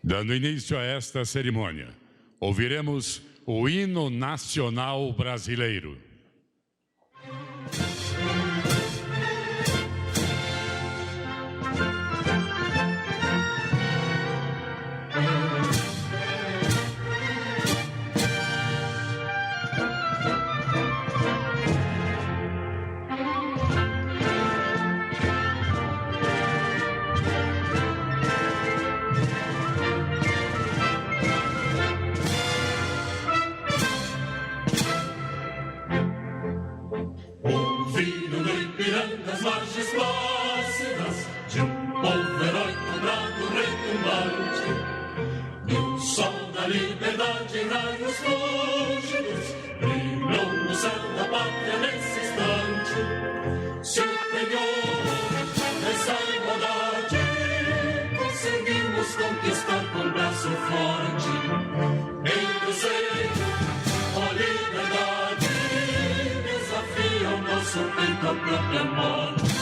Dando início a esta cerimônia, ouviremos o hino nacional brasileiro. As margens plácidas de povo heróico, bravo, retumbante, do sol da liberdade em raios fúlgidos, brilhou no céu da pátria nesse instante. Se o penhor dessa igualdade conseguimos conquistar com braço forte, em desejo, ó liberdade, desafia o nosso peito a própria morte.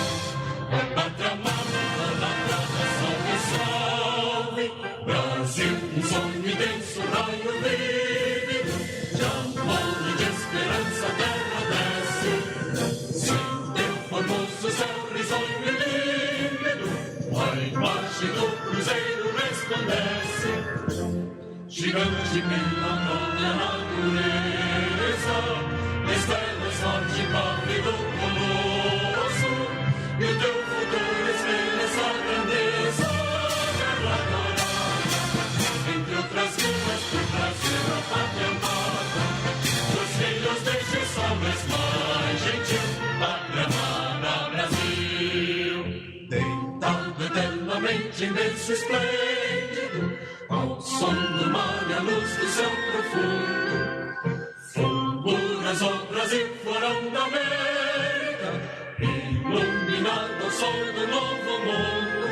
A pátria amada, idolatrada, salve, salve. Brasil, um sonho imenso, raio vívido, de amor e de esperança, terra desce. Se teu formoso céu risonho e límpido, a imagem do cruzeiro resplandece. Gigante pela própria natureza, estrelas forte, pálido colosso, e o teu futuro espelha essa grandeza. Terra dourada, entre outras línguas do Brasil, a pátria amada, os filhos deste sol mais gentil, pátria amada, Brasil. Deitado eternamente em berço esplêndido, ao som do mar e a luz do céu profundo, fulguras o Brasil, florão da América, iluminado ao sol do novo mundo.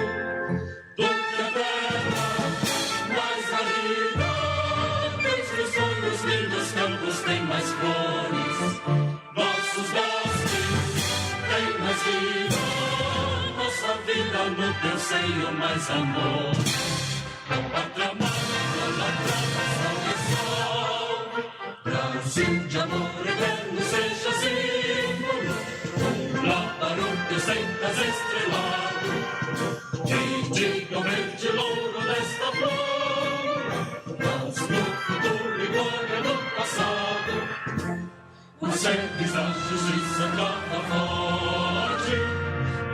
Do que a terra mais ardida, desde os sonhos lindos campos tem mais flores, nossos bosques têm mais vida, nossa vida no teu seio mais amor. A pátria amada, idolatrada, salve, salve. Brasil de amor eterno seja símbolo, lá para o teu sentas estrelado, e diga o verde louro desta flora, mas no futuro e glória do passado. Os cheques da justiça trata forte,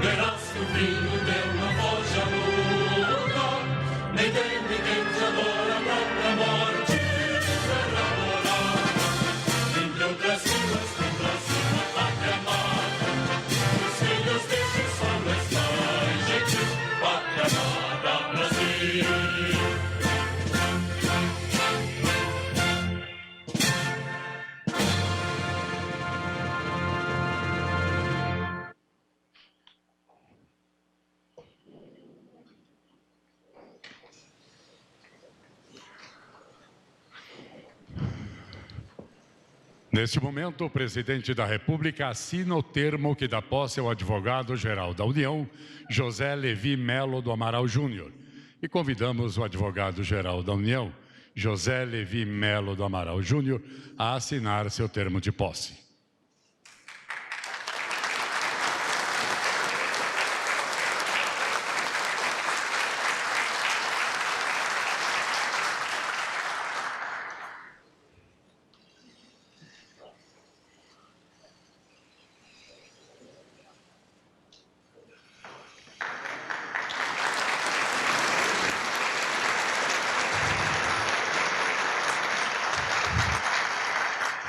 verás que o filho teu não foge à luta, nem teme quem te adora a própria morte. Terra dourada, entre outras línguas tem Brasil, a pátria amada, os filhos deste sol mais gentil, pátria amada, Brasil. Neste momento, o presidente da República assina o termo que dá posse ao advogado-geral da União, José Levi Melo do Amaral Júnior. E convidamos o advogado-geral da União, José Levi Melo do Amaral Júnior, a assinar seu termo de posse.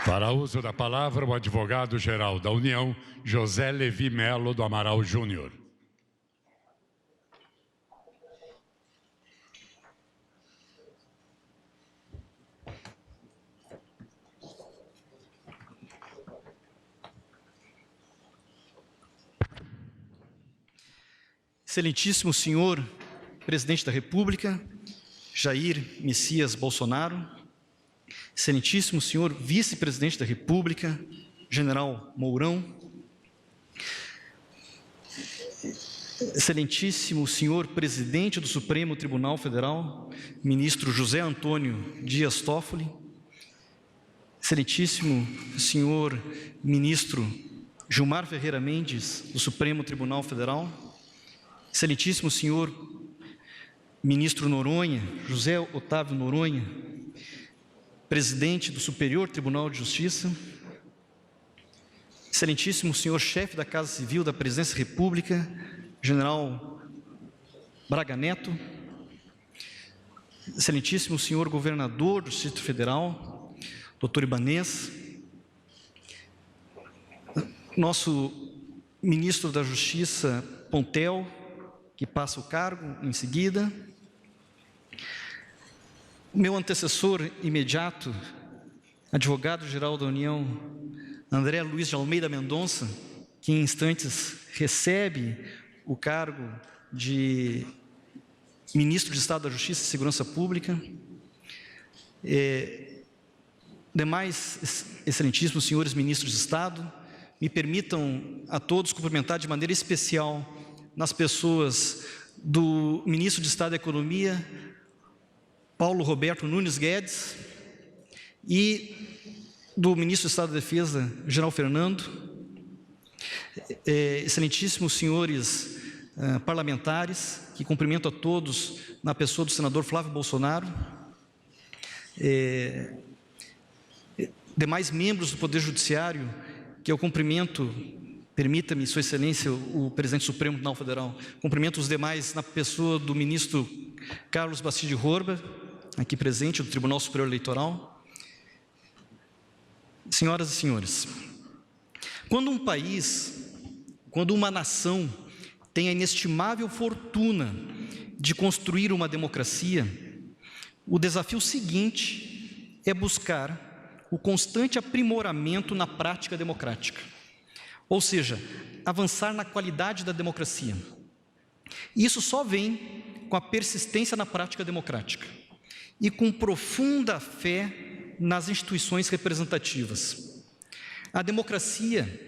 Para uso da palavra, o advogado-geral da União, José Levi Melo do Amaral Júnior. Excelentíssimo senhor presidente da República, Jair Messias Bolsonaro, excelentíssimo senhor vice-presidente da República, general Mourão, Excelentíssimo senhor presidente do Supremo Tribunal Federal, ministro José Antônio Dias Toffoli, excelentíssimo senhor ministro Gilmar Ferreira Mendes, do Supremo Tribunal Federal, excelentíssimo senhor ministro Noronha, José Otávio Noronha, presidente do Superior Tribunal de Justiça, excelentíssimo senhor chefe da Casa Civil da Presidência da República, general Braga Neto, excelentíssimo senhor governador do Distrito Federal, doutor Ibanez, nosso ministro da Justiça, Pontel, que passa o cargo em seguida, meu antecessor imediato, advogado-geral da União, André Luiz de Almeida Mendonça, que em instantes recebe o cargo de ministro de Estado da Justiça e Segurança Pública, demais excelentíssimos senhores ministros de Estado, me permitam a todos cumprimentar de maneira especial nas pessoas do ministro de Estado da Economia, Paulo Roberto Nunes Guedes, e do ministro de Estado da Defesa, general Fernando, excelentíssimos senhores parlamentares, que cumprimento a todos na pessoa do senador Flávio Bolsonaro, demais membros do Poder Judiciário, que eu cumprimento, permita-me, Sua Excelência, o Presidente Supremo Tribunal Federal, cumprimento os demais na pessoa do ministro Carlos Bastide Horba, aqui presente, do Tribunal Superior Eleitoral. Senhoras e senhores, quando um país, quando uma nação tem a inestimável fortuna de construir uma democracia, o desafio seguinte é buscar o constante aprimoramento na prática democrática, ou seja, avançar na qualidade da democracia. Isso só vem com a persistência na prática democrática e com profunda fé nas instituições representativas. A democracia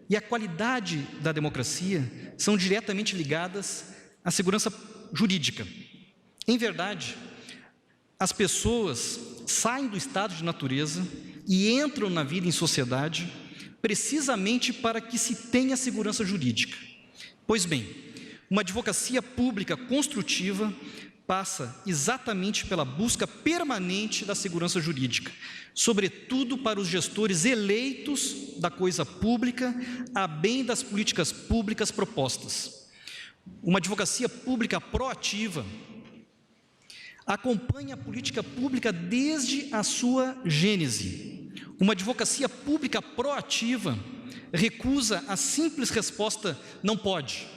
e a qualidade da democracia são diretamente ligadas à segurança jurídica. Em verdade, as pessoas saem do estado de natureza e entram na vida em sociedade precisamente para que se tenha segurança jurídica. Pois bem, uma advocacia pública construtiva passa exatamente pela busca permanente da segurança jurídica, sobretudo para os gestores eleitos da coisa pública, a bem das políticas públicas propostas. Uma advocacia pública proativa acompanha a política pública desde a sua gênese. Uma advocacia pública proativa recusa a simples resposta "não pode",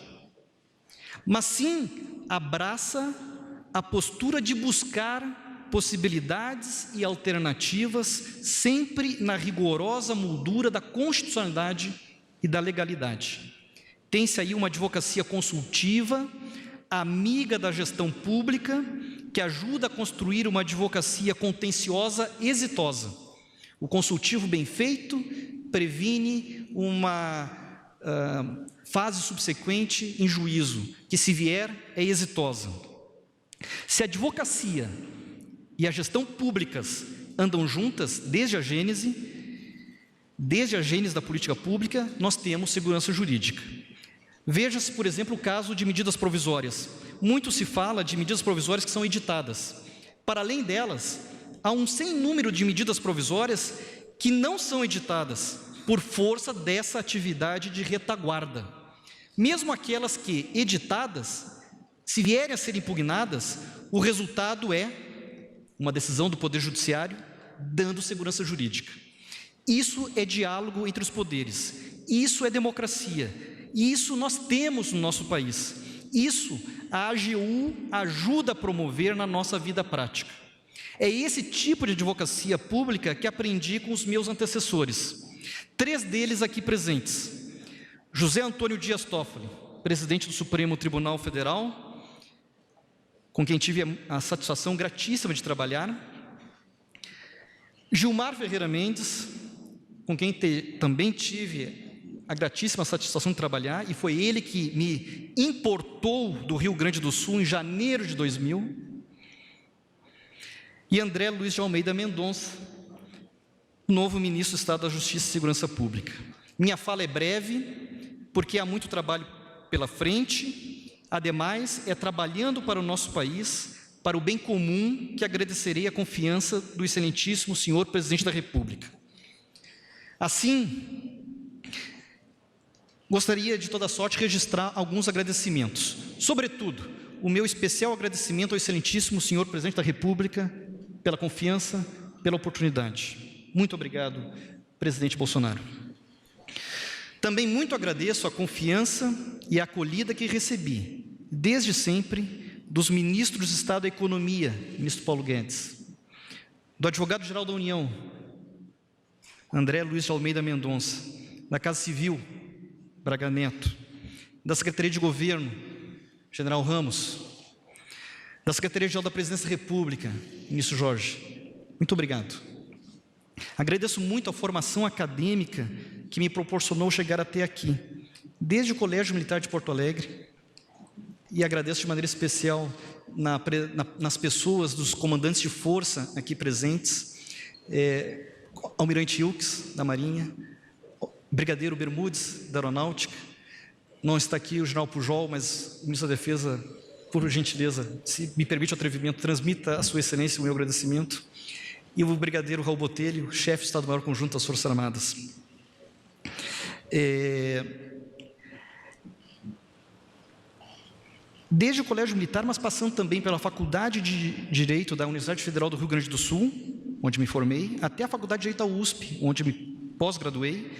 mas sim abraça a postura de buscar possibilidades e alternativas, sempre na rigorosa moldura da constitucionalidade e da legalidade. Tem-se aí uma advocacia consultiva, amiga da gestão pública, que ajuda a construir uma advocacia contenciosa exitosa. O consultivo bem feito previne uma fase subsequente em juízo, que, se vier, é exitosa. Se a advocacia e a gestão públicas andam juntas desde a gênese da política pública, nós temos segurança jurídica. Veja-se, por exemplo, o caso de medidas provisórias. Muito se fala de medidas provisórias que são editadas. Para além delas, há um sem número de medidas provisórias que não são editadas por força dessa atividade de retaguarda. Mesmo aquelas que, editadas, se vierem a ser impugnadas, o resultado é uma decisão do Poder Judiciário dando segurança jurídica. Isso é diálogo entre os poderes, isso é democracia, isso nós temos no nosso país. Isso a AGU ajuda a promover na nossa vida prática. É esse tipo de advocacia pública que aprendi com os meus antecessores. 3 deles aqui presentes: José Antônio Dias Toffoli, presidente do Supremo Tribunal Federal, com quem tive a satisfação gratíssima de trabalhar; Gilmar Ferreira Mendes, com quem também tive a gratíssima satisfação de trabalhar, e foi ele que me importou do Rio Grande do Sul em janeiro de 2000, e André Luiz de Almeida Mendonça, novo ministro do Estado da Justiça e Segurança Pública. Minha fala é breve, porque há muito trabalho pela frente, ademais, é trabalhando para o nosso país, para o bem comum, que agradecerei a confiança do excelentíssimo senhor Presidente da República. Assim, gostaria de toda sorte registrar alguns agradecimentos. Sobretudo, o meu especial agradecimento ao excelentíssimo senhor Presidente da República pela confiança, pela oportunidade. Muito obrigado, presidente Bolsonaro. Também muito agradeço a confiança e a acolhida que recebi, desde sempre, dos ministros de Estado da Economia, ministro Paulo Guedes, do advogado-geral da União, André Luiz de Almeida Mendonça, da Casa Civil, Braga Neto, da Secretaria de Governo, General Ramos, da Secretaria-Geral da Presidência da República, ministro Jorge. Muito obrigado. Agradeço muito a formação acadêmica que me proporcionou chegar até aqui, desde o Colégio Militar de Porto Alegre, e agradeço de maneira especial nas pessoas dos comandantes de força aqui presentes, Almirante Wilkes, da Marinha, Brigadeiro Bermudes, da Aeronáutica. Não está aqui o general Pujol, mas o ministro da Defesa, por gentileza, se me permite o atrevimento, transmita a sua excelência o meu agradecimento. E o brigadeiro Raul Botelho, chefe do Estado-Maior Conjunto das Forças Armadas. Desde o Colégio Militar, mas passando também pela Faculdade de Direito da Universidade Federal do Rio Grande do Sul, onde me formei, até a Faculdade de Direito da USP, onde me pós-graduei,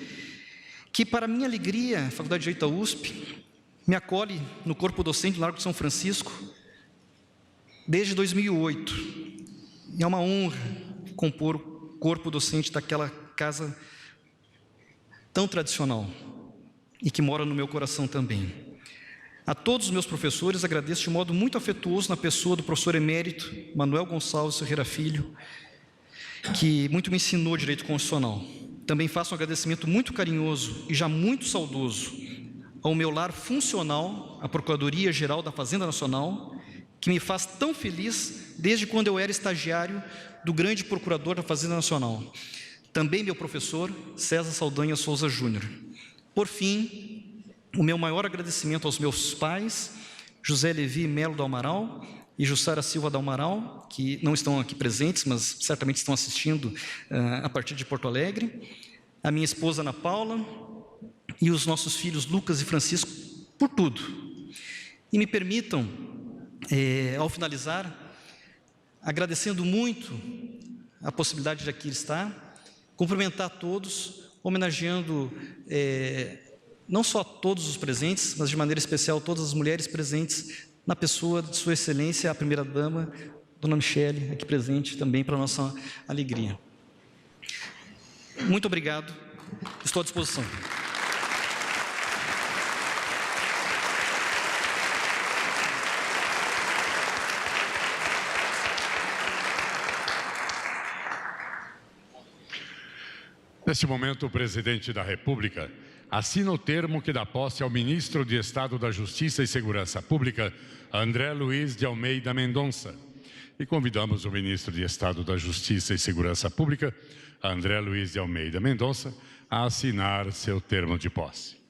que, para minha alegria, a Faculdade de Direito da USP me acolhe no corpo docente do Largo de São Francisco desde 2008. E é uma honra compor o corpo docente daquela casa tão tradicional e que mora no meu coração também. A todos os meus professores agradeço de modo muito afetuoso na pessoa do professor emérito Manuel Gonçalves Ferreira Filho, que muito me ensinou direito constitucional. Também faço um agradecimento muito carinhoso e já muito saudoso ao meu lar funcional, a Procuradoria-Geral da Fazenda Nacional, que me faz tão feliz desde quando eu era estagiário do grande procurador da Fazenda Nacional. Também meu professor, César Saldanha Souza Júnior. Por fim, o meu maior agradecimento aos meus pais, José Levi Melo do Amaral e Jussara Silva do Amaral, que não estão aqui presentes, mas certamente estão assistindo a partir de Porto Alegre, a minha esposa Ana Paula e os nossos filhos Lucas e Francisco, por tudo. E me permitam, ao finalizar, agradecendo muito a possibilidade de aqui estar, cumprimentar a todos, homenageando não só todos os presentes, mas de maneira especial todas as mulheres presentes, na pessoa de Sua Excelência, a Primeira-Dama, Dona Michele, aqui presente também para a nossa alegria. Muito obrigado, estou à disposição. Neste momento, o Presidente da República assina o termo que dá posse ao Ministro de Estado da Justiça e Segurança Pública, André Luiz de Almeida Mendonça. E convidamos o Ministro de Estado da Justiça e Segurança Pública, André Luiz de Almeida Mendonça, a assinar seu termo de posse.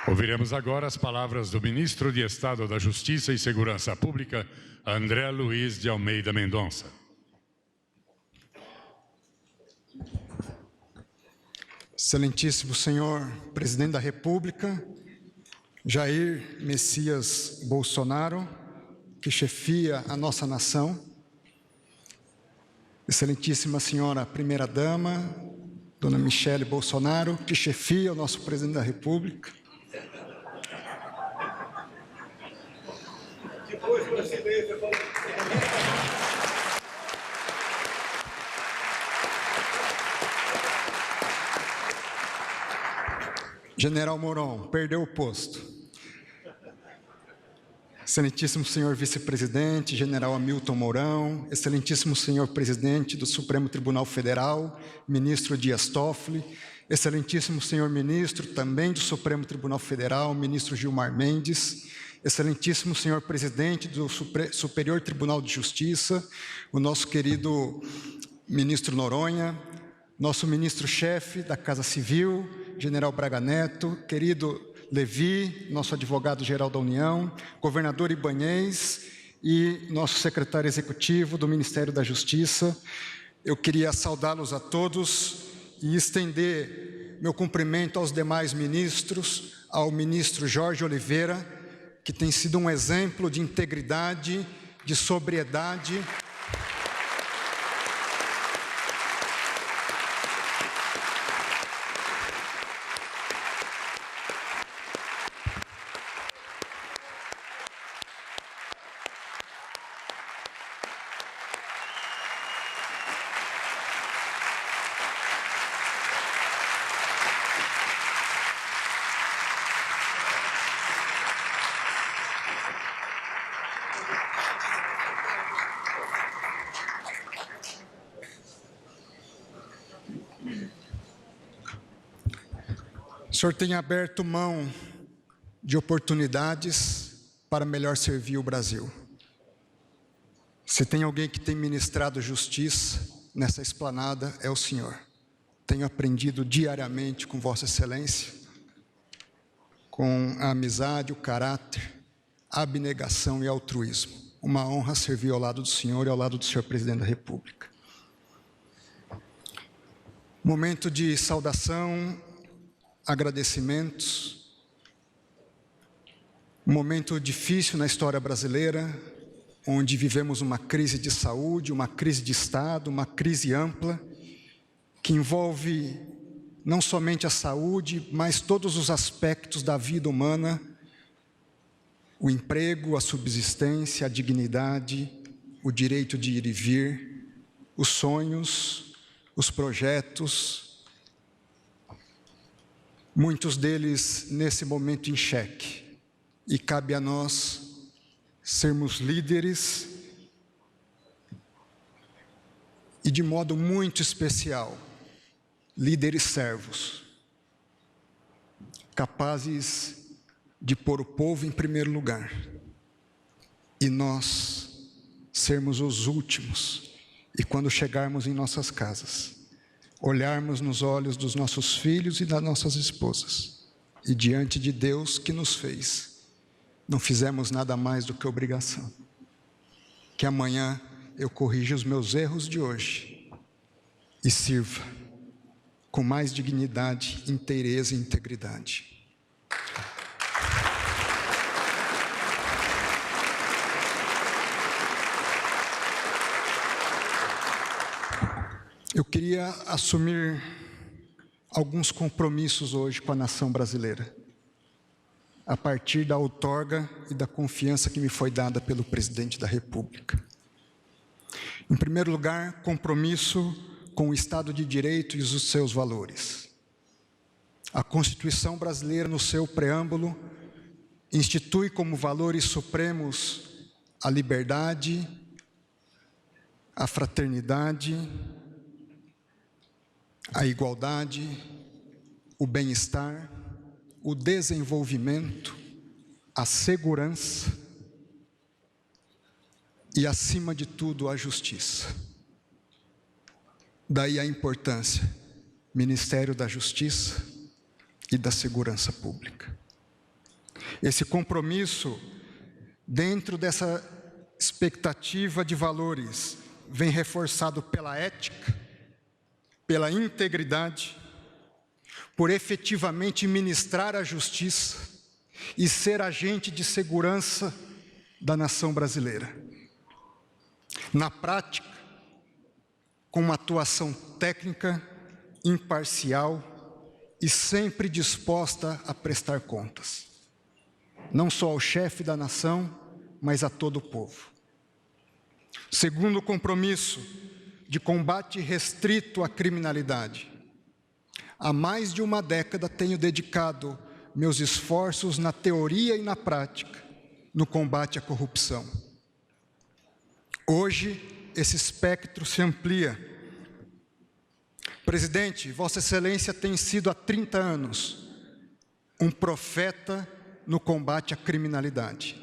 Ouviremos agora as palavras do Ministro de Estado da Justiça e Segurança Pública, André Luiz de Almeida Mendonça. Excelentíssimo senhor Presidente da República, Jair Messias Bolsonaro, que chefia a nossa nação, excelentíssima senhora Primeira-Dama, dona Michele Bolsonaro, que chefia o nosso presidente da República. General Mourão, perdeu o posto. Excelentíssimo senhor vice-presidente, general Hamilton Mourão, excelentíssimo senhor presidente do Supremo Tribunal Federal, ministro Dias Toffoli, excelentíssimo senhor ministro também do Supremo Tribunal Federal, ministro Gilmar Mendes, excelentíssimo senhor presidente do Superior Tribunal de Justiça, o nosso querido ministro Noronha, nosso ministro-chefe da Casa Civil, general Braga Neto, querido Levi, nosso advogado-geral da União, governador Ibanez e nosso secretário executivo do Ministério da Justiça. Eu queria saudá-los a todos e estender meu cumprimento aos demais ministros, ao ministro Jorge Oliveira, que tem sido um exemplo de integridade, de sobriedade. O senhor tem aberto mão de oportunidades para melhor servir o Brasil. Se tem alguém que tem ministrado justiça nessa esplanada, é o senhor. Tenho aprendido diariamente com Vossa Excelência, com a amizade, o caráter, a abnegação e altruísmo. Uma honra servir ao lado do senhor e ao lado do senhor presidente da República. Momento de saudação, agradecimentos, um momento difícil na história brasileira, onde vivemos uma crise de saúde, uma crise de Estado, uma crise ampla, que envolve não somente a saúde, mas todos os aspectos da vida humana, o emprego, a subsistência, a dignidade, o direito de ir e vir, os sonhos, os projetos, muitos deles nesse momento em xeque, e cabe a nós sermos líderes e, de modo muito especial, líderes servos, capazes de pôr o povo em primeiro lugar e nós sermos os últimos, e quando chegarmos em nossas casas, olharmos nos olhos dos nossos filhos e das nossas esposas, e diante de Deus que nos fez, não fizemos nada mais do que obrigação. Que amanhã eu corrija os meus erros de hoje e sirva com mais dignidade, inteireza e integridade. Eu queria assumir alguns compromissos hoje com a nação brasileira, a partir da outorga e da confiança que me foi dada pelo presidente da República. Em primeiro lugar, compromisso com o Estado de Direito e os seus valores. A Constituição brasileira, no seu preâmbulo, institui como valores supremos a liberdade, a fraternidade, a igualdade, o bem-estar, o desenvolvimento, a segurança e, acima de tudo, a justiça. Daí a importância, Ministério da Justiça e da Segurança Pública. Esse compromisso, dentro dessa expectativa de valores, vem reforçado pela ética, pela integridade, por efetivamente ministrar a justiça e ser agente de segurança da nação brasileira. Na prática, com uma atuação técnica imparcial e sempre disposta a prestar contas, não só ao chefe da nação, mas a todo o povo. Segundo compromisso, de combate restrito à criminalidade. Há mais de uma década tenho dedicado meus esforços na teoria e na prática, no combate à corrupção. Hoje, esse espectro se amplia. Presidente, Vossa Excelência tem sido há 30 anos um profeta no combate à criminalidade.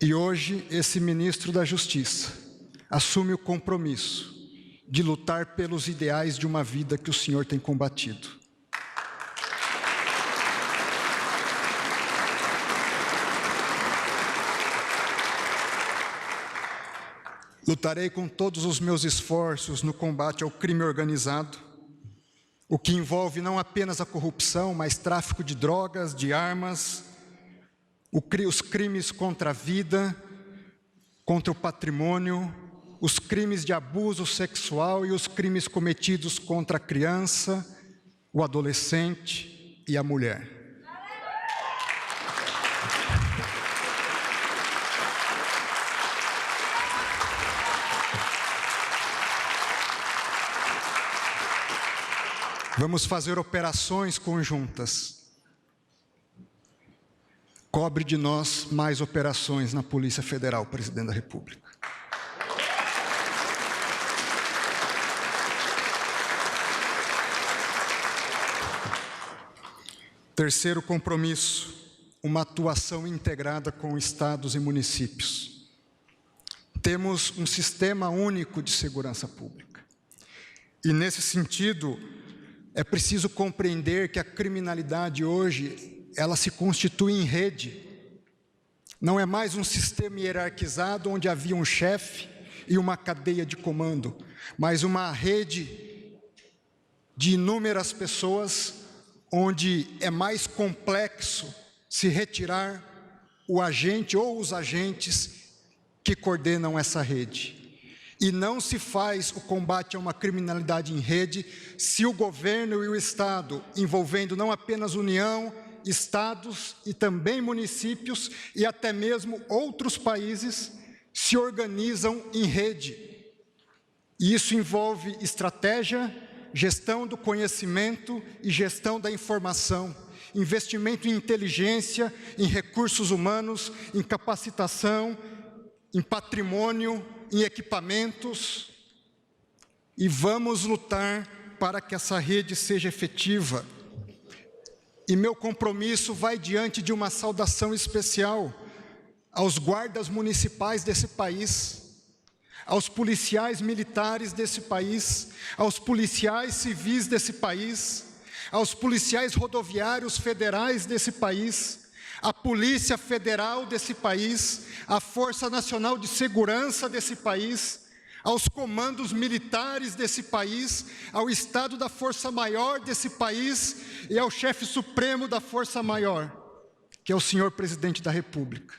E hoje, esse ministro da Justiça assume o compromisso de lutar pelos ideais de uma vida que o senhor tem combatido. Lutarei com todos os meus esforços no combate ao crime organizado, o que envolve não apenas a corrupção, mas tráfico de drogas, de armas, os crimes contra a vida, contra o patrimônio, os crimes de abuso sexual e os crimes cometidos contra a criança, o adolescente e a mulher. Vamos fazer operações conjuntas. Cobre de nós mais operações na Polícia Federal, Presidente da República. Terceiro compromisso, uma atuação integrada com estados e municípios. Temos um sistema único de segurança pública. E nesse sentido, é preciso compreender que a criminalidade hoje, ela se constitui em rede. Não é mais um sistema hierarquizado onde havia um chefe e uma cadeia de comando, mas uma rede de inúmeras pessoas onde é mais complexo se retirar o agente ou os agentes que coordenam essa rede. E não se faz o combate a uma criminalidade em rede se o governo e o Estado, envolvendo não apenas União, estados e também municípios e até mesmo outros países, se organizam em rede. E isso envolve estratégia, gestão do conhecimento e gestão da informação, investimento em inteligência, em recursos humanos, em capacitação, em patrimônio, em equipamentos. E vamos lutar para que essa rede seja efetiva. E meu compromisso vai diante de uma saudação especial aos guardas municipais desse país, aos policiais militares desse país, aos policiais civis desse país, aos policiais rodoviários federais desse país, à Polícia Federal desse país, à Força Nacional de Segurança desse país, aos comandos militares desse país, ao Estado da Força Maior desse país e ao chefe supremo da Força Maior, que é o senhor Presidente da República.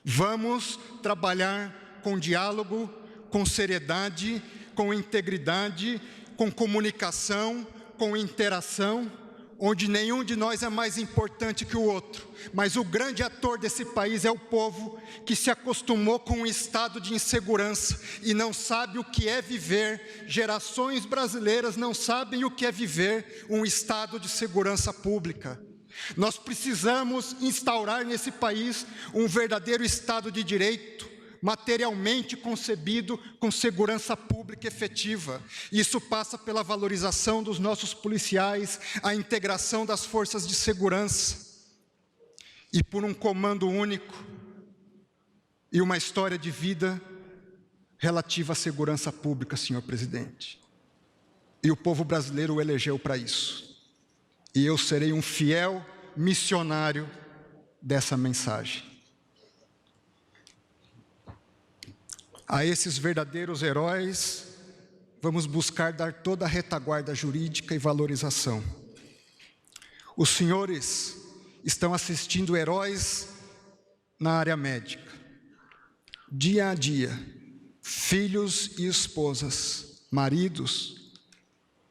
Vamos trabalhar com diálogo, com seriedade, com integridade, com comunicação, com interação, onde nenhum de nós é mais importante que o outro, mas o grande ator desse país é o povo que se acostumou com um estado de insegurança e não sabe o que é viver, gerações brasileiras não sabem o que é viver um estado de segurança pública. Nós precisamos instaurar nesse país um verdadeiro Estado de Direito, materialmente concebido com segurança pública efetiva. Isso passa pela valorização dos nossos policiais, a integração das forças de segurança e por um comando único e uma história de vida relativa à segurança pública, senhor presidente. E o povo brasileiro o elegeu para isso. E eu serei um fiel missionário dessa mensagem. A esses verdadeiros heróis, vamos buscar dar toda a retaguarda jurídica e valorização. Os senhores estão assistindo heróis na área médica. Dia a dia, filhos e esposas maridos,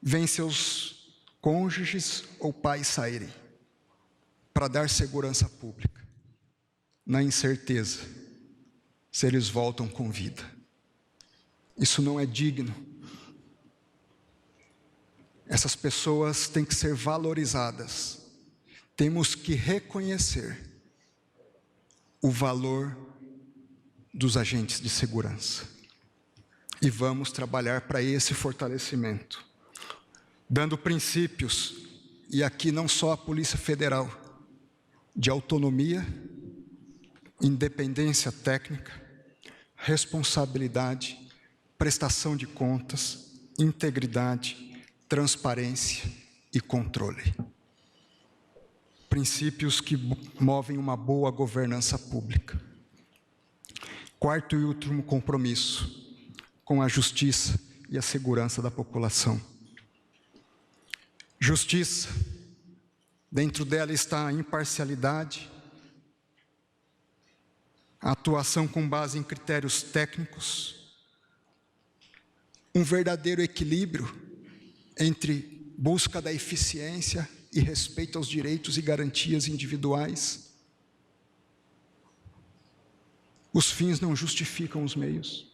veem seus cônjuges ou pais saírem para dar segurança pública, na incerteza se eles voltam com vida. Isso não é digno. Essas pessoas têm que ser valorizadas. Temos que reconhecer o valor dos agentes de segurança. E vamos trabalhar para esse fortalecimento, dando princípios, e aqui não só a Polícia Federal, de autonomia, independência técnica, responsabilidade, prestação de contas, integridade, transparência e controle. Princípios que movem uma boa governança pública. Quarto e último compromisso, com a justiça e a segurança da população. Justiça, dentro dela está a imparcialidade, a atuação com base em critérios técnicos, um verdadeiro equilíbrio entre busca da eficiência e respeito aos direitos e garantias individuais. Os fins não justificam os meios.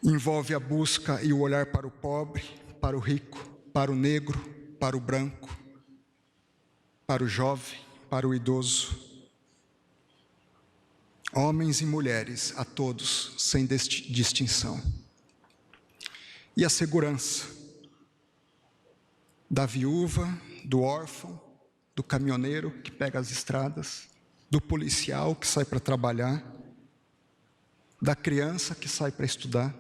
Envolve a busca e o olhar para o pobre, para o rico, para o negro, para o branco, para o jovem, para o idoso. Homens e mulheres, a todos, sem distinção. E a segurança da viúva, do órfão, do caminhoneiro que pega as estradas, do policial que sai para trabalhar, da criança que sai para estudar,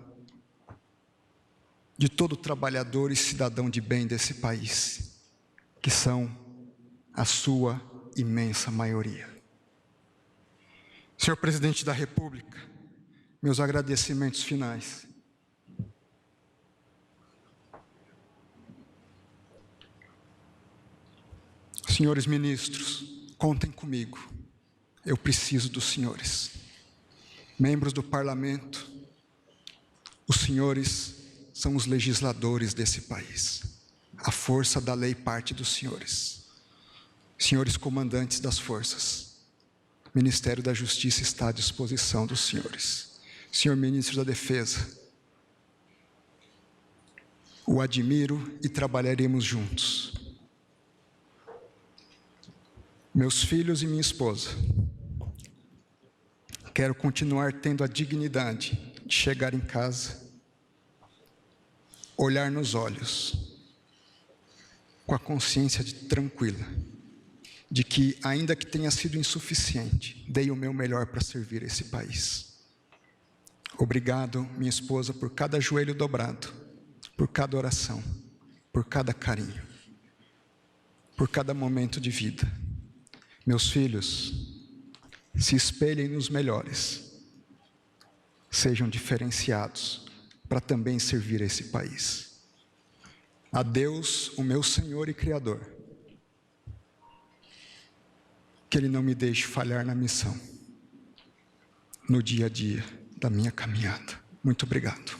de todo trabalhador e cidadão de bem desse país, que são a sua imensa maioria. Senhor Presidente da República, meus agradecimentos finais. Senhores ministros, contem comigo, eu preciso dos senhores. Membros do parlamento, os senhores são os legisladores desse país. A força da lei parte dos senhores. Senhores comandantes das forças, o Ministério da Justiça está à disposição dos senhores. Senhor Ministro da Defesa, o admiro e trabalharemos juntos. Meus filhos e minha esposa, quero continuar tendo a dignidade de chegar em casa, olhar nos olhos, com a consciência tranquila, de que, ainda que tenha sido insuficiente, dei o meu melhor para servir esse país. Obrigado, minha esposa, por cada joelho dobrado, por cada oração, por cada carinho, por cada momento de vida. Meus filhos, se espelhem nos melhores, sejam diferenciados para também servir esse país. A Deus, o meu Senhor e Criador, que Ele não me deixe falhar na missão, no dia a dia da minha caminhada. Muito obrigado.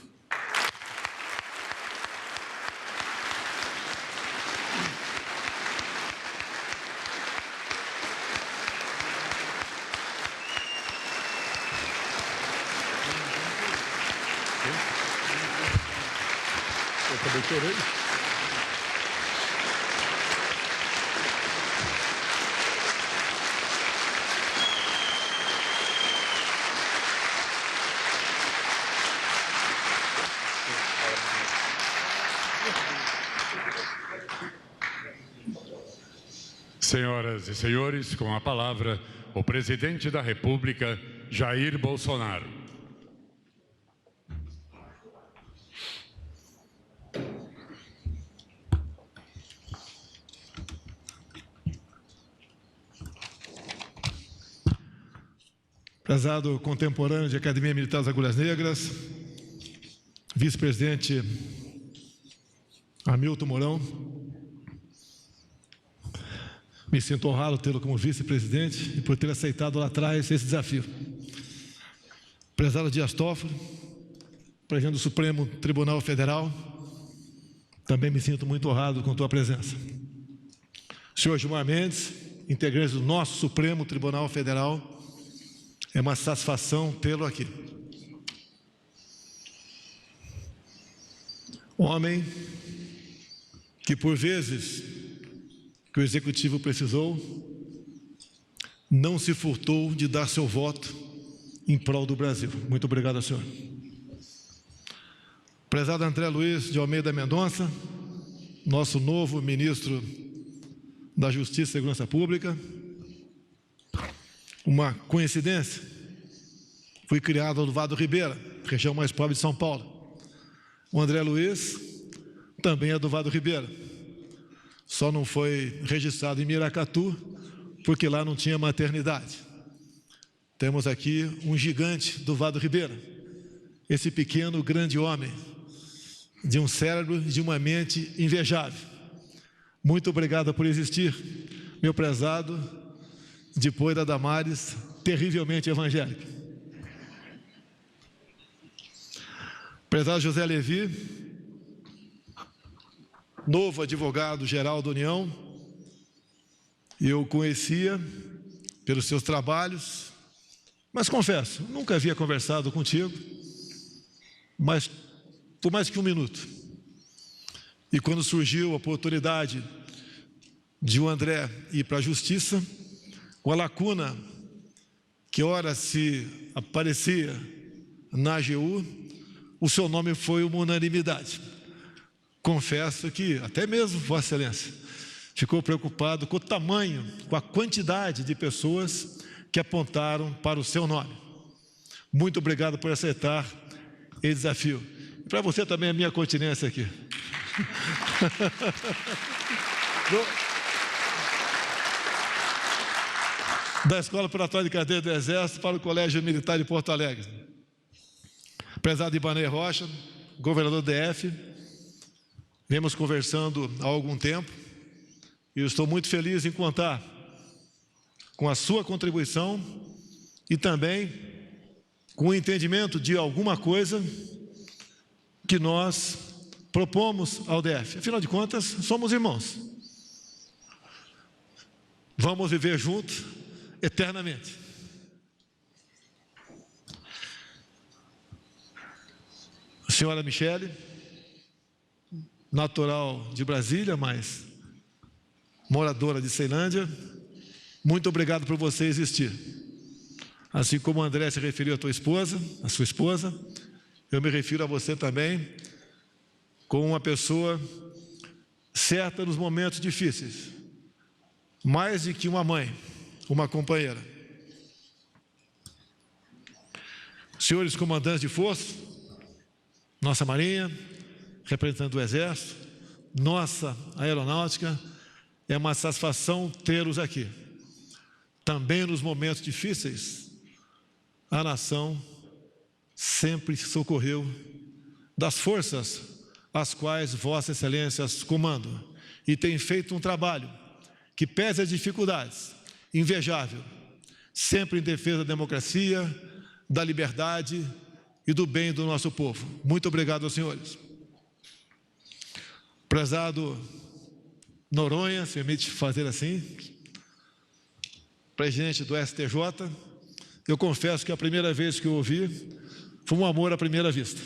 Senhoras e senhores, com a palavra, o presidente da República, Jair Bolsonaro. Prezado contemporâneo de Academia Militar das Agulhas Negras, vice-presidente Hamilton Mourão, me sinto honrado tê-lo como vice-presidente e por ter aceitado lá atrás esse desafio. prezado Dias Toffoli, presidente do Supremo Tribunal Federal, também me sinto muito honrado com tua presença. Senhor Gilmar Mendes, integrante do nosso Supremo Tribunal Federal, é uma satisfação tê-lo aqui. Homem que, por vezes que o Executivo precisou, não se furtou de dar seu voto em prol do Brasil. Muito obrigado, senhor. Prezado André Luiz de Almeida Mendonça, nosso novo ministro da Justiça e Segurança Pública. Uma coincidência, fui criado no Vale do Ribeira, região mais pobre de São Paulo. O André Luiz também é do Vale do Ribeira, só não foi registrado em Miracatu, porque lá não tinha maternidade. Temos aqui um gigante do Vale do Ribeira, esse pequeno, grande homem, de um cérebro e de uma mente invejável. Muito obrigado por existir, meu prezado, depois da Damares, terrivelmente evangélica. Prezado José Levi, novo advogado-geral da União, eu conhecia pelos seus trabalhos, mas confesso, nunca havia conversado contigo, mas por mais que um minuto. E quando surgiu a oportunidade de o André ir para a Justiça, com a lacuna que ora se aparecia na AGU, o seu nome foi uma unanimidade. Confesso que até mesmo Vossa Excelência ficou preocupado com o tamanho, com a quantidade de pessoas que apontaram para o seu nome. Muito obrigado por aceitar esse desafio. E para você também a minha continência aqui. Da Escola Preparatória de Cadeia do Exército para o Colégio Militar de Porto Alegre. Prezado Ibanez Rocha, governador do DF, viemos conversando há algum tempo e eu estou muito feliz em contar com a sua contribuição e também com o entendimento de alguma coisa que nós propomos ao DF. Afinal de contas, somos irmãos. Vamos viver juntos eternamente. A senhora Michele, natural de Brasília, mas moradora de Ceilândia, muito obrigado por você existir. Assim como o André se referiu à tua esposa, à sua esposa, eu me refiro a você também, como uma pessoa certa nos momentos difíceis, mais do que uma mãe, uma companheira. Senhores comandantes de força, nossa Marinha, representante do Exército, nossa Aeronáutica, é uma satisfação tê-los aqui. Também nos momentos difíceis, a nação sempre se socorreu das forças às quais Vossa Excelência comandam e tem feito um trabalho que, pese as dificuldades, invejável, sempre em defesa da democracia, da liberdade e do bem do nosso povo. Muito obrigado aos senhores. Prezado Noronha, se permite fazer assim, presidente do STJ, eu confesso que a primeira vez que eu ouvi foi um amor à primeira vista.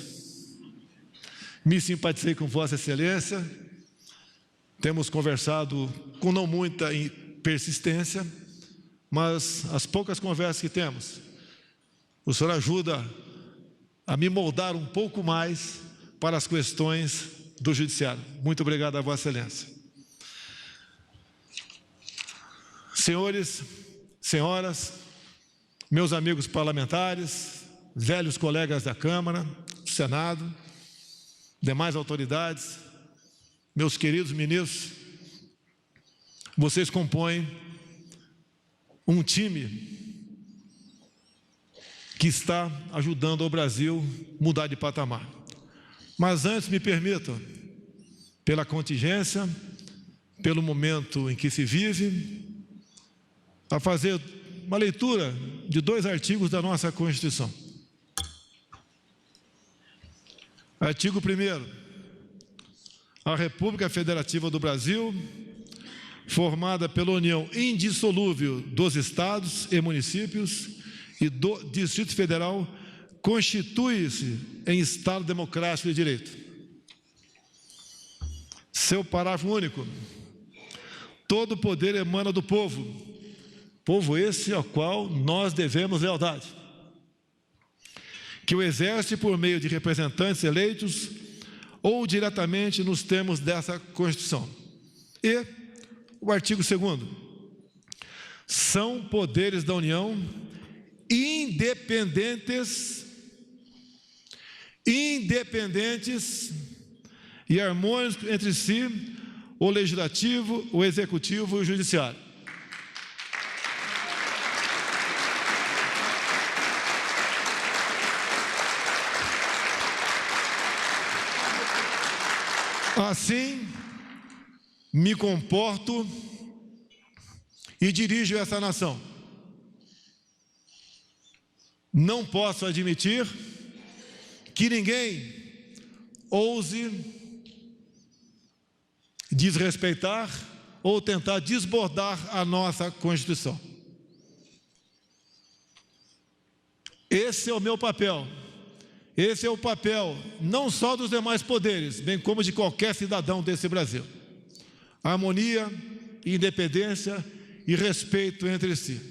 Me simpatizei com Vossa Excelência, temos conversado com não muita persistência, mas as poucas conversas que temos, o senhor ajuda a me moldar um pouco mais para as questões do Judiciário. Muito obrigado a Vossa Excelência. Senhores, senhoras, meus amigos parlamentares, velhos colegas da Câmara, do Senado, demais autoridades, meus queridos ministros, vocês compõem um time que está ajudando o Brasil a mudar de patamar. Mas antes me permitam, pela contingência, pelo momento em que se vive, a fazer uma leitura de 2 artigos da nossa Constituição. Artigo 1º. A República Federativa do Brasil, formada pela união indissolúvel dos estados e municípios e do Distrito Federal, constitui-se em Estado democrático de direito. Seu parágrafo único. Todo poder emana do povo, povo esse ao qual nós devemos lealdade, que o exerce por meio de representantes eleitos ou diretamente nos termos dessa Constituição. E o artigo 2º. São poderes da União independentes e harmônicos entre si, o Legislativo, o Executivo e o Judiciário. Assim, me comporto e dirijo essa nação. Não posso admitir que ninguém ouse desrespeitar ou tentar desbordar a nossa Constituição. Esse é o meu papel. Esse é o papel não só dos demais poderes, bem como de qualquer cidadão desse Brasil. Harmonia, independência e respeito entre si.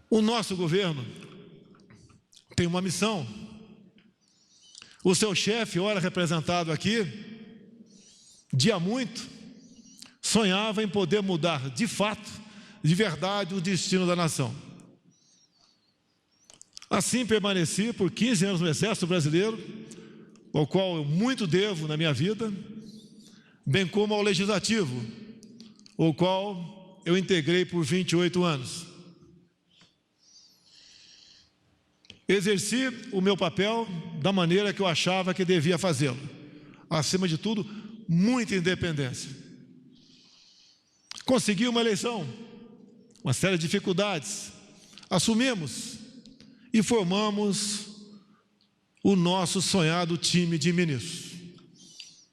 O nosso governo tem uma missão. O seu chefe, ora representado aqui, de há muito, sonhava em poder mudar de fato, de verdade, o destino da nação. Assim permaneci por 15 anos no Exército Brasileiro, ao qual eu muito devo na minha vida, bem como ao Legislativo, o qual eu integrei por 28 anos. Exerci o meu papel da maneira que eu achava que devia fazê-lo. Acima de tudo, muita independência. Consegui uma eleição, uma série de dificuldades. Assumimos e formamos o nosso sonhado time de ministros.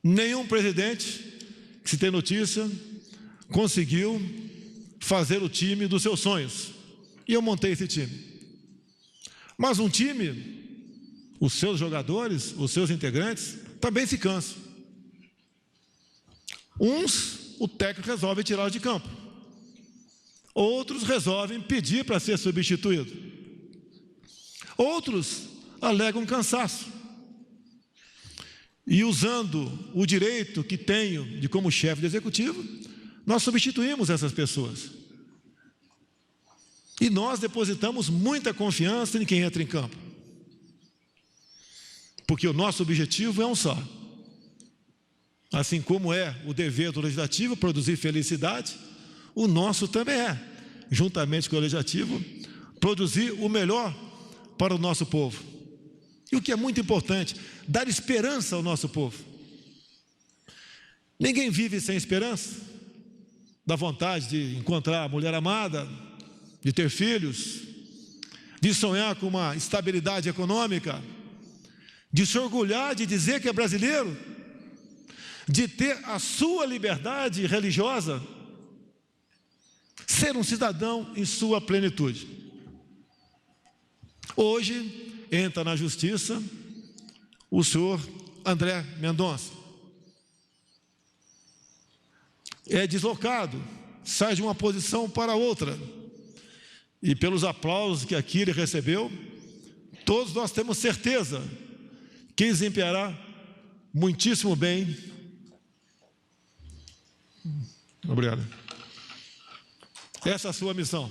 Nenhum presidente, que se tem notícia, conseguiu fazer o time dos seus sonhos. E eu montei esse time. Mas um time, os seus jogadores, os seus integrantes, também se cansam. Uns, o técnico resolve tirá-los de campo. Outros resolvem pedir para ser substituído. Outros alegam cansaço. E usando o direito que tenho de como chefe do executivo, nós substituímos essas pessoas. E nós depositamos muita confiança em quem entra em campo. Porque o nosso objetivo é um só. Assim como é o dever do Legislativo produzir felicidade, o nosso também é, juntamente com o Legislativo, produzir o melhor para o nosso povo. E o que é muito importante, dar esperança ao nosso povo. Ninguém vive sem esperança, da vontade de encontrar a mulher amada, de ter filhos, de sonhar com uma estabilidade econômica, de se orgulhar de dizer que é brasileiro, de ter a sua liberdade religiosa, ser um cidadão em sua plenitude. Hoje entra na justiça o senhor André Mendonça. É deslocado, sai de uma posição para outra. E pelos aplausos que aqui ele recebeu, todos nós temos certeza que desempenhará muitíssimo bem. Obrigado. Essa é a sua missão.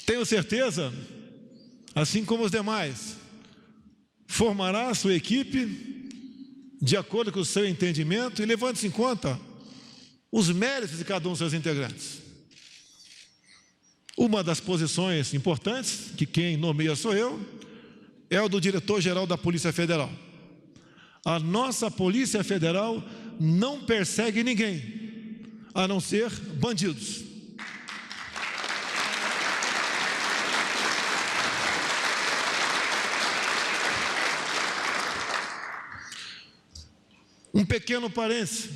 Tenho certeza, assim como os demais, formará a sua equipe de acordo com o seu entendimento e levando-se em conta os méritos de cada um dos seus integrantes. Uma das posições importantes, que quem nomeia sou eu, é o do diretor-geral da Polícia Federal. A nossa Polícia Federal não persegue ninguém. a não ser bandidos. Um pequeno parêntese.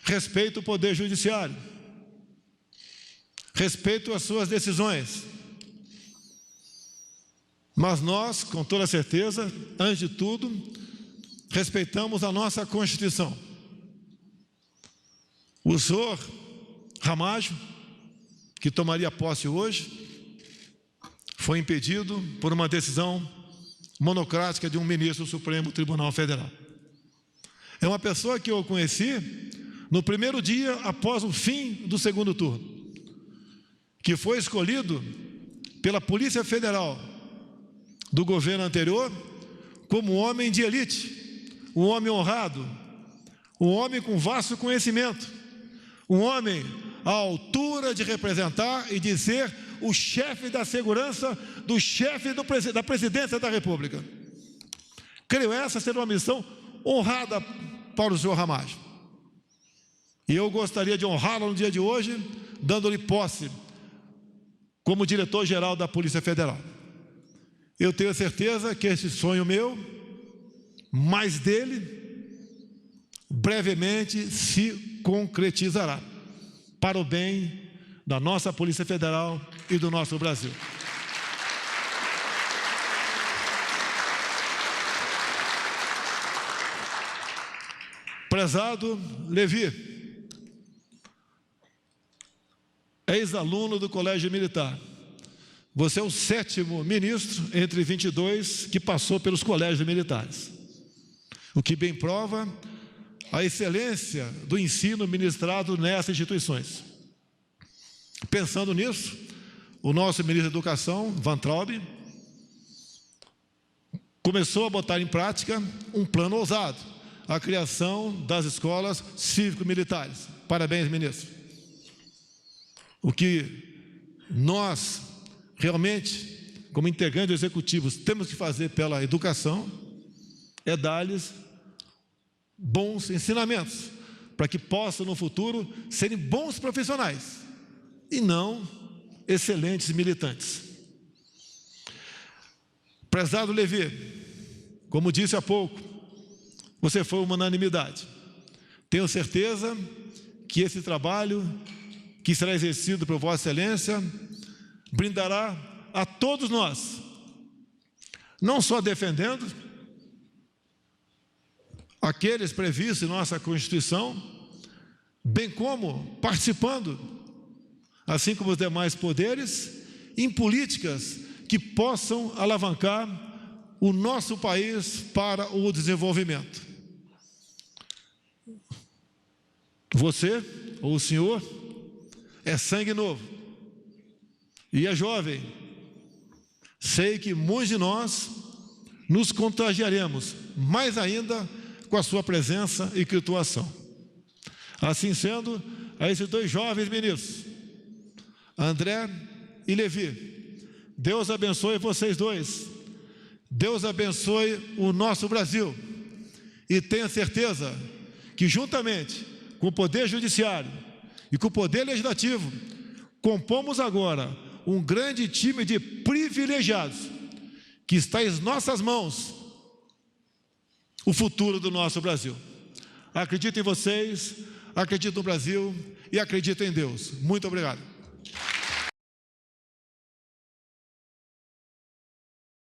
Respeito o Poder Judiciário. Respeito as suas decisões. Mas nós, com toda certeza, antes de tudo, respeitamos a nossa Constituição. O senhor Ramalho, que tomaria posse hoje, foi impedido por uma decisão monocrática de um ministro do Supremo Tribunal Federal. É uma pessoa que eu conheci no primeiro dia após o fim do segundo turno, que foi escolhido pela Polícia Federal do governo anterior como homem de elite, um homem honrado, um homem com vasto conhecimento, um homem à altura de representar e de ser o chefe da segurança do chefe da presidência da República. Creio essa ser uma missão honrada para o senhor Ramalho. E eu gostaria de honrá-lo no dia de hoje, dando-lhe posse como diretor-geral da Polícia Federal. Eu tenho certeza que esse sonho meu, mais dele, brevemente se concretizará, para o bem da nossa Polícia Federal e do nosso Brasil. Prezado Levi, ex-aluno do Colégio Militar, você é o 7º ministro entre 22 que passou pelos colégios militares, o que bem prova a excelência do ensino ministrado nessas instituições. Pensando nisso, o nosso ministro da Educação, Van Traub, começou a botar em prática um plano ousado, a criação das escolas cívico-militares. Parabéns, ministro. O que nós, realmente, como integrantes executivos, temos que fazer pela educação é dar-lhes bons ensinamentos, para que possam, no futuro, serem bons profissionais e não excelentes militantes. Prezado Levi, como disse há pouco, você foi uma unanimidade. Tenho certeza que esse trabalho que será exercido por Vossa Excelência brindará a todos nós, não só defendendo aqueles previstos em nossa Constituição, bem como participando, assim como os demais poderes, em políticas que possam alavancar o nosso país para o desenvolvimento. Você, ou o senhor, é sangue novo e é jovem. Sei que muitos de nós nos contagiaremos, mais ainda com a sua presença e atuação. Assim sendo, a esses dois jovens ministros, André e Levi, Deus abençoe vocês dois, Deus abençoe o nosso Brasil, e tenha certeza que juntamente com o Poder Judiciário e com o Poder Legislativo, compomos agora um grande time de privilegiados, que está em nossas mãos o futuro do nosso Brasil. Acredito em vocês, acredito no Brasil e acredito em Deus. Muito obrigado.